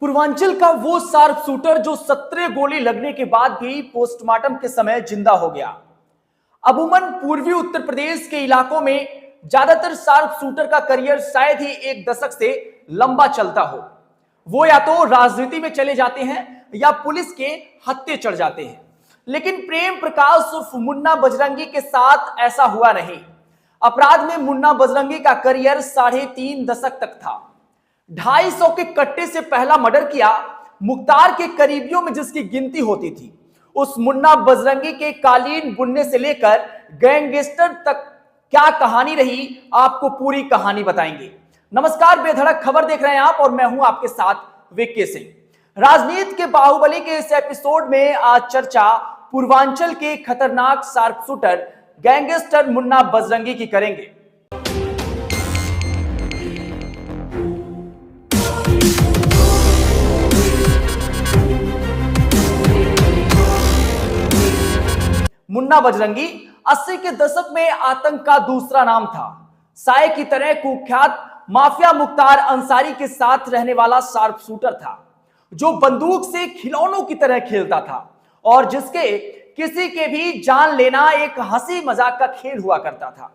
पूर्वांचल का वो sharp shooter जो 17 गोली लगने के बाद भी पोस्टमार्टम के समय जिंदा हो गया। अमूमन पूर्वी उत्तर प्रदेश के इलाकों में ज्यादातर शार्प शूटर का करियर शायद ही एक दशक से लंबा चलता हो। वो या तो राजनीति में चले जाते हैं या पुलिस के हत्थे चढ़ जाते हैं, लेकिन प्रेम प्रकाश उर्फ मुन्ना बजरंगी के साथ ऐसा हुआ नहीं। अपराध में मुन्ना बजरंगी का करियर 3.5 दशक तक था। 250 के कट्टे से पहला मर्डर किया। मुख्तार के करीबियों में जिसकी गिनती होती थी, उस मुन्ना बजरंगी के कालीन बुनने से लेकर गैंगस्टर तक क्या कहानी रही, आपको पूरी कहानी बताएंगे। नमस्कार, बेधड़क खबर देख रहे हैं आप और मैं हूं आपके साथ विक्की सिंह। राजनीति के बाहुबली के इस एपिसोड में आज चर्चा पूर्वांचल के खतरनाक sharp shooter gangster Munna Bajrangi की करेंगे। मुन्ना बजरंगी 80 के दशक में आतंक का दूसरा नाम था। साय की तरह कुख्यात माफिया मुख्तार अंसारी के साथ रहने वाला शार्प शूटर था, जो बंदूक से खिलौनों की तरह खेलता था और जिसके किसी के भी जान लेना एक हंसी मजाक का खेल हुआ करता था।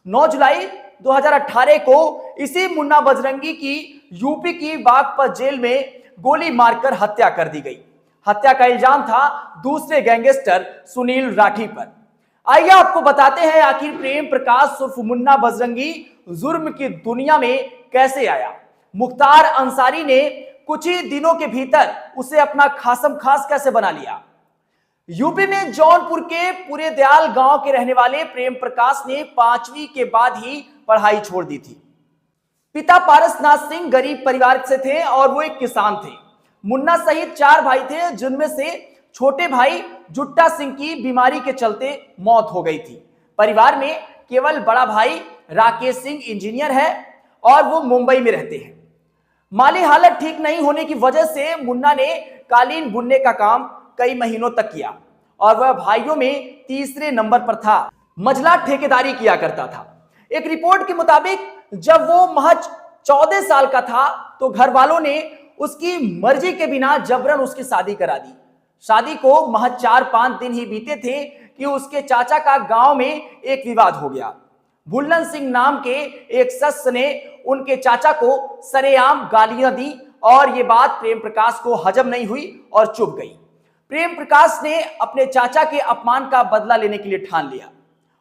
9 जुलाई 2018 को इसी मुन्ना बजरंगी की यूपी की बागपत जेल में गोली मारकर हत्या कर दी गई। हत्या का इल्जाम था दूसरे गैंगस्टर सुनील राठी पर। आइए आपको बताते हैं आखिर प्रेम प्रकाश उर्फ मुन्ना बजरंगी जुर्म की दुनिया में कैसे आया। मुख्तार अंसारी ने कुछ ही दिनों के भीतर उसे अपना खासम खास कैसे बना लिया। यूपी में जौनपुर के पूरे दयाल गांव के रहने वाले प्रेम प्रकाश ने 5वीं के बाद ही पढ़ाई छोड़ दी थी। पिता पारसनाथ सिंह गरीब परिवार से थे और वो एक किसान थे। मुन्ना सहित 4 भाई थे, जिनमें से छोटे भाई जुट्टा सिंह की बीमारी के चलते मौत हो गई थी। परिवार में केवल बड़ा भाई राकेश सिंह इंजीनियर है और वो मुंबई में रहते हैं। माली हालत ठीक नहीं होने की वजह से मुन्ना ने कालीन बुनने का काम कई महीनों तक किया और वह भाइयों में तीसरे नंबर पर था। मझला ठेकेदारी किया करता था। एक रिपोर्ट के मुताबिक जब वो महज 14 साल का था तो घर वालों ने उसकी मर्जी के बिना जबरन उसकी शादी करा दी। शादी को महज 4-5 दिन ही बीते थे कि उसके चाचा का गांव में एक विवाद हो गया। भुल्लन सिंह नाम के एक शख्स ने उनके चाचा को सरेआम गालियां दी और ये बात प्रेम प्रकाश को हजम नहीं हुई और चुप गई। प्रेम प्रकाश ने अपने चाचा के अपमान का बदला लेने के लिए ठान लिया।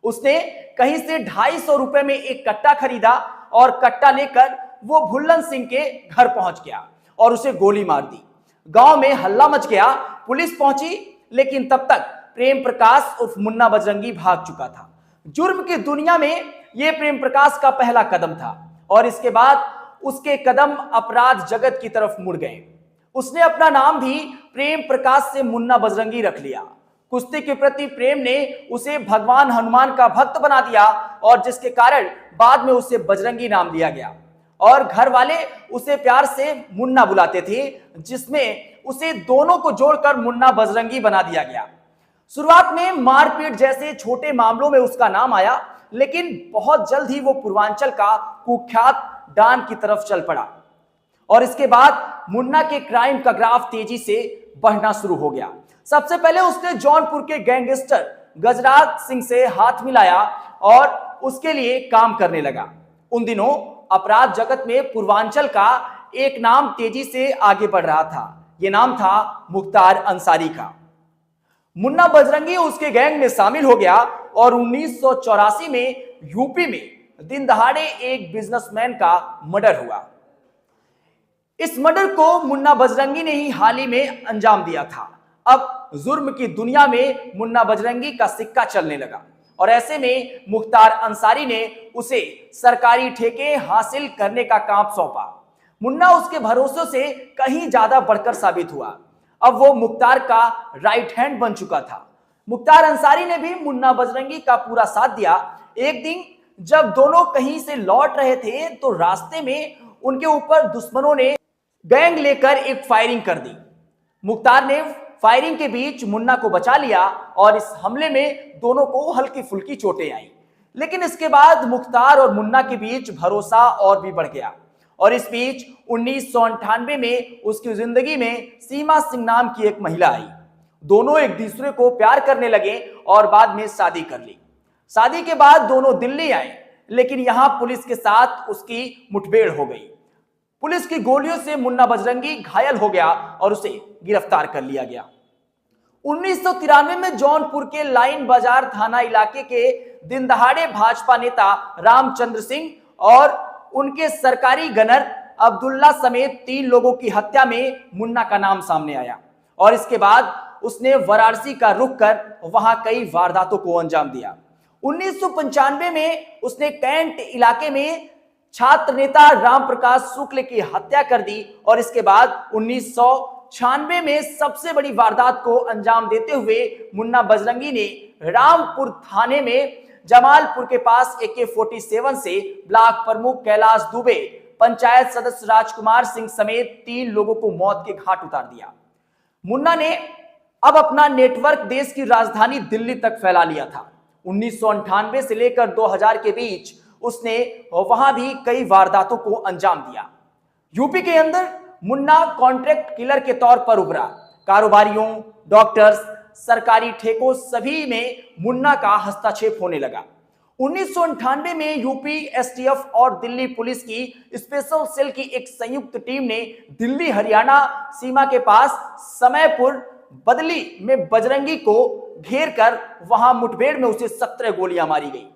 उसने कहीं से 250 रुपए में एक कट्टा खरीदा और कट्टा लेकर वो भुल्लन सिंह के घर पहुंच गया और उसे गोली मार दी। गांव में हल्ला मच गया। पुलिस पहुंची, लेकिन तब तक प्रेम प्रकाश उर्फ मुन्ना बजरंगी भाग चुका था। जुर्म की दुनिया में यह प्रेम प्रकाश का पहला कदम था और इसके बाद उसके कदम अपराध जगत की तरफ मुड़ गए। उसने अपना नाम भी प्रेम प्रकाश से मुन्ना बजरंगी रख लिया। कुश्ती के प्रति प्रेम ने उसे भगवान हनुमान का भक्त बना दिया और जिसके कारण बाद में उसे बजरंगी नाम दिया गया और घर वाले उसे प्यार से मुन्ना बुलाते थे, जिसमें उसे दोनों को जोड़कर मुन्ना बजरंगी बना दिया गया। शुरुआत में मारपीट जैसे छोटे मामलों में उसका नाम आया, लेकिन बहुत जल्द ही वो पूर्वांचल का कुख्यात डॉन की तरफ चल पड़ा और इसके बाद मुन्ना के क्राइम का ग्राफ तेजी से बढ़ना शुरू हो गया। सबसे पहले उसने जौनपुर के गैंगस्टर गजराज सिंह से हाथ मिलाया और उसके लिए काम करने लगा। उन दिनों अपराध जगत में पूर्वांचल का एक नाम तेजी से आगे बढ़ रहा था। यह नाम था मुख्तार अंसारी का। मुन्ना बजरंगी उसके गैंग में शामिल हो गया और 1984 में यूपी में दिन दहाड़े एक बिजनेसमैन का मर्डर हुआ। इस मर्डर को मुन्ना बजरंगी ने ही हाल ही में अंजाम दिया था। अब जुर्म की दुनिया में मुन्ना बजरंगी का सिक्का चलने लगा और ऐसे में मुख्तार अंसारी ने उसे सरकारी ठेके हासिल करने का काम सौंपा। मुन्ना उसके भरोसे से कहीं ज्यादा बढ़कर साबित हुआ। अब वो मुख्तार का राइट हैंड बन चुका था। मुख्तार अंसारी ने भी मुन्ना बजरंगी का पूरा साथ दिया। एक दिन जब दोनों कहीं से लौट रहे थे तो रास्ते में उनके ऊपर दुश्मनों ने गैंग लेकर एक फायरिंग कर दी। मुख्तार ने फायरिंग के बीच मुन्ना को बचा लिया और इस हमले में दोनों को हल्की फुल्की चोटें आई, लेकिन इसके बाद मुख्तार और मुन्ना के बीच भरोसा और भी बढ़ गया और इस बीच 1998 में उसकी जिंदगी में सीमा सिंह नाम की एक महिला आई। दोनों एक दूसरे को प्यार करने लगे और बाद में शादी कर ली। शादी के बाद दोनों दिल्ली आए, लेकिन यहां पुलिस के साथ उसकी मुठभेड़ हो गई। पुलिस की गोलियों से मुन्ना बजरंगी घायल हो गया और उसे गिरफ्तार कर लिया गया। 1993 में जौनपुर के लाइन बाजार थाना इलाके के दिन दहाड़े भाजपा नेता रामचंद्र सिंह और उनके सरकारी गनर अब्दुल्ला समेत 3 लोगों की हत्या में मुन्ना का नाम सामने आया और इसके बाद उसने वाराणसी का रुख कर वहां कई वारदातों को अंजाम दिया। 1995 में उसने कैंट इलाके में छात्र नेता राम प्रकाश शुक्ल की हत्या कर दी और इसके बाद 1996 में सबसे बड़ी वारदात को अंजाम देते हुए मुन्ना बजरंगी ने रामपुर थाने में जमालपुर के पास AK-47 से ब्लॉक प्रमुख कैलाश दुबे, पंचायत सदस्य राजकुमार सिंह समेत 3 लोगों को मौत के घाट उतार दिया। मुन्ना ने अब अपना नेटवर्क देश की राजधानी दिल्ली तक फैला लिया था। 1998 से लेकर 2000 के बीच उसने वहां भी कई वारदातों को अंजाम दिया। यूपी के अंदर मुन्ना कॉन्ट्रैक्ट किलर के तौर पर उभरा। कारोबारियों, डॉक्टर्स, सरकारी ठेकों सभी में मुन्ना का हस्तक्षेप होने लगा। 1998 में यूपी STF और दिल्ली पुलिस की स्पेशल सेल की एक संयुक्त टीम ने दिल्ली हरियाणा सीमा के पास समयपुर बदली में बजरंगी को घेर कर वहां मुठभेड़ में उसे 17 गोलियां मारी गई।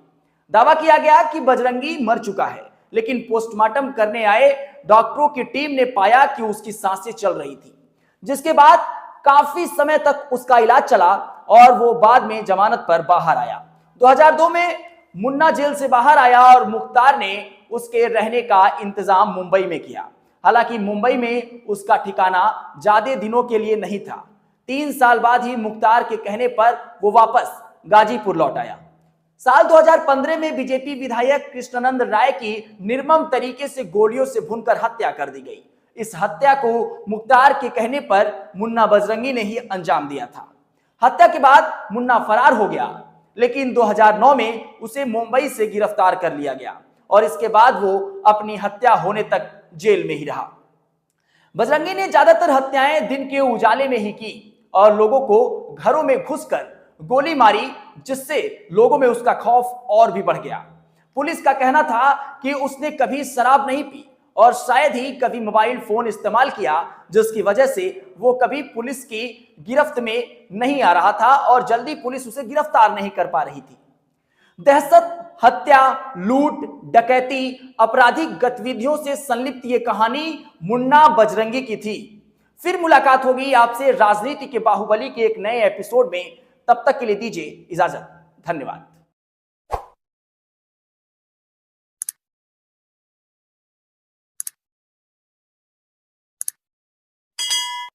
दावा किया गया कि बजरंगी मर चुका है, लेकिन पोस्टमार्टम करने आए डॉक्टरों की टीम ने पाया कि उसकी सांसें चल रही थी, जिसके बाद काफी समय तक उसका इलाज चला और वो बाद में जमानत पर बाहर आया। 2002 में मुन्ना जेल से बाहर आया और मुख्तार ने उसके रहने का इंतजाम मुंबई में किया। हालांकि मुंबई में उसका ठिकाना ज्यादा दिनों के लिए नहीं था। 3 साल बाद ही मुख्तार के कहने पर वो वापस गाजीपुर लौट आया। साल 2015 में बीजेपी विधायक कृष्णानंद राय की निर्मम तरीके से गोलियों से भूनकर हत्या कर दी गई। इस हत्या को मुख्तार के कहने पर मुन्ना बजरंगी ने ही अंजाम दिया था। हत्या के बाद मुन्ना फरार हो गया, लेकिन 2009 में उसे मुंबई से गिरफ्तार कर लिया गया और इसके बाद वो अपनी हत्या होने तक जेल में ही रहा। बजरंगी ने ज्यादातर हत्याएं दिन के उजाले में ही की और लोगों को घरों में घुसकर गोली मारी, जिससे लोगों में उसका खौफ और भी बढ़ गया। पुलिस का कहना था कि उसने कभी शराब नहीं पी और शायद ही कभी मोबाइल फोन इस्तेमाल किया, जिसकी वजह से वो कभी पुलिस की गिरफ्त में नहीं आ रहा था और जल्दी पुलिस उसे गिरफ्तार नहीं कर पा रही थी। दहशत, हत्या, लूट, डकैती, आपराधिक गतिविधियों से संलिप्त ये कहानी मुन्ना बजरंगी की थी। फिर मुलाकात होगी आपसे राजनीति के बाहुबली के एक नए एपिसोड में। तब तक के लिए दीजिए इजाजत। धन्यवाद।